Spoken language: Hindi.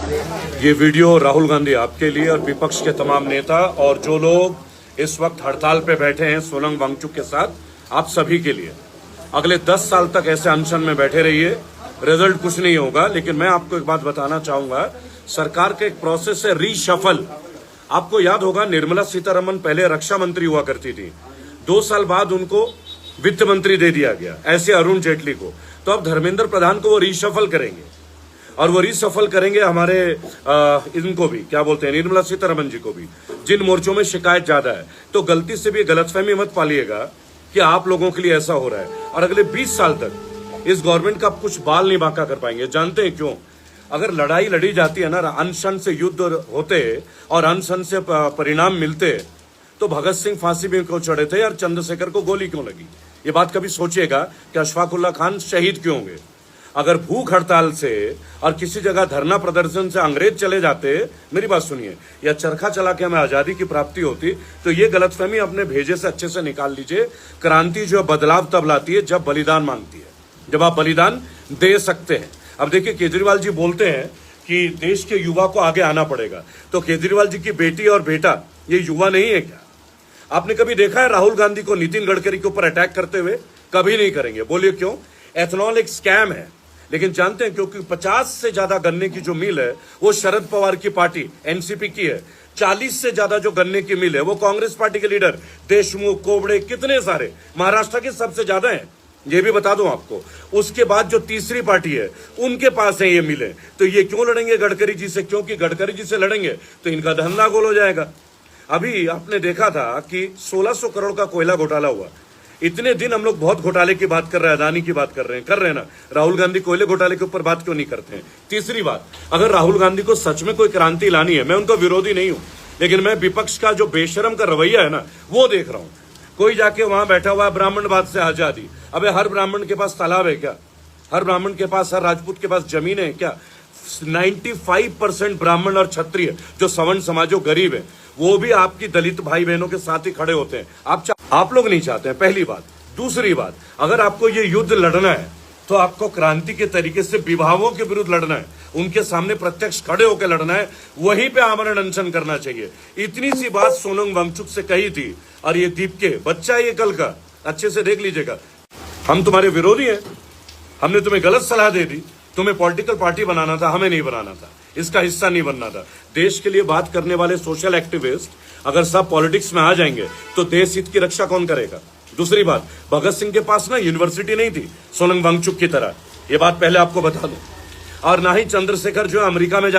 ये वीडियो राहुल गांधी आपके लिए और विपक्ष के तमाम नेता और जो लोग इस वक्त हड़ताल पे बैठे हैं सोनम वांगचुक के साथ, आप सभी के लिए अगले 10 साल तक ऐसे अनशन में बैठे रहिए। रिजल्ट कुछ नहीं होगा, लेकिन मैं आपको एक बात बताना चाहूंगा, सरकार के एक प्रोसेस है रीशफल। आपको याद होगा निर्मला सीतारमण पहले रक्षा मंत्री हुआ करती थी, 2 साल बाद उनको वित्त मंत्री दे दिया गया, ऐसे अरुण जेटली को। तो अब धर्मेंद्र प्रधान को वो रीशफल करेंगे और वो रीशफल करेंगे हमारे इनको भी, क्या बोलते हैं, निर्मला सीतारमण जी को भी, जिन मोर्चों में शिकायत ज्यादा है। तो गलती से भी गलतफहमी मत पालिएगा कि आप लोगों के लिए ऐसा हो रहा है। और अगले 20 साल तक इस गवर्नमेंट का कुछ बाल नहीं बांका कर पाएंगे। जानते हैं क्यों? अगर लड़ाई लड़ी जाती है ना, अनशन से युद्ध होते और अनशन से परिणाम मिलते, तो भगत सिंह फांसी में क्यों चढ़े थे और चंद्रशेखर को गोली क्यों लगी? ये बात कभी सोचिएगा कि अशफाकुल्ला खान शहीद क्यों होंगे? अगर भूख हड़ताल से और किसी जगह धरना प्रदर्शन से अंग्रेज चले जाते, मेरी बात सुनिए, या चरखा चला के हमें आजादी की प्राप्ति होती, तो ये गलतफहमी अपने भेजे से अच्छे से निकाल लीजिए। क्रांति जो बदलाव तब लाती है जब बलिदान मांगती है, जब आप बलिदान दे सकते हैं। अब देखिए, केजरीवाल जी बोलते हैं कि देश के युवा को आगे आना पड़ेगा, तो केजरीवाल जी की बेटी और बेटा ये युवा नहीं है क्या? आपने कभी देखा है राहुल गांधी को नितिन गडकरी के ऊपर अटैक करते हुए? कभी नहीं करेंगे। बोलिए क्यों? एथेनॉल एक स्कैम है, लेकिन जानते हैं क्योंकि 50 से ज्यादा गन्ने की जो मिल है वो शरद पवार की पार्टी एनसीपी की है। 40 से ज्यादा जो गन्ने की मिल है वो कांग्रेस पार्टी के लीडर देशमुख, कोबड़े, कितने सारे महाराष्ट्र के सबसे ज्यादा हैं, ये भी बता दूं आपको। उसके बाद जो तीसरी पार्टी है उनके पास है ये मिले। तो ये क्यों लड़ेंगे गडकरी जी से? क्योंकि गडकरी जी से लड़ेंगे तो इनका धंधा गोल हो जाएगा। अभी आपने देखा था कि 1600 करोड़ का कोयला घोटाला हुआ। इतने दिन हम लोग बहुत घोटाले की बात कर रहे हैं, अदानी की बात कर रहे हैं ना। राहुल गांधी कोयले घोटाले के ऊपर बात क्यों नहीं करते हैं? तीसरी बात, अगर राहुल गांधी को सच में कोई क्रांति लानी है, मैं उनका विरोधी नहीं हूं, लेकिन मैं विपक्ष का जो बेशरम का रवैया है ना, वो देख रहा हूं। कोई जाके वहां बैठा हुआ है ब्राह्मणवाद से आजादी। अबे हर ब्राह्मण के पास तालाब है क्या? हर ब्राह्मण के पास, हर राजपूत के पास जमीन है क्या? 95% ब्राह्मण और क्षत्रिय जो सवर्ण समाजों गरीब है, वो भी आपकी दलित भाई बहनों के साथ ही खड़े होते हैं। आप लोग नहीं चाहते हैं, पहली बात। दूसरी बात, अगर आपको ये युद्ध लड़ना है तो आपको क्रांति के तरीके से विभागों के विरुद्ध लड़ना है, उनके सामने प्रत्यक्ष खड़े होकर लड़ना है, वहीं पे आमरण अनशन करना चाहिए। इतनी सी बात सोनम वांगचुक से कही थी। और ये दीप के बच्चा, ये कल का, अच्छे से देख लीजिएगा। हम तुम्हारे विरोधी हैं, हमने तुम्हें गलत सलाह दे दी, तुम्हें पॉलिटिकल पार्टी बनाना था, हमें नहीं बनाना था, इसका हिस्सा नहीं बनना था। देश के लिए बात करने वाले सोशल एक्टिविस्ट अगर सब पॉलिटिक्स में आ जाएंगे तो देश हित की रक्षा कौन करेगा? दूसरी बात, भगत सिंह के पास ना यूनिवर्सिटी नहीं थी सोनम वांगचुक की तरह, ये बात पहले आपको बता दूं। और ना ही चंद्रशेखर जो अमेरिका में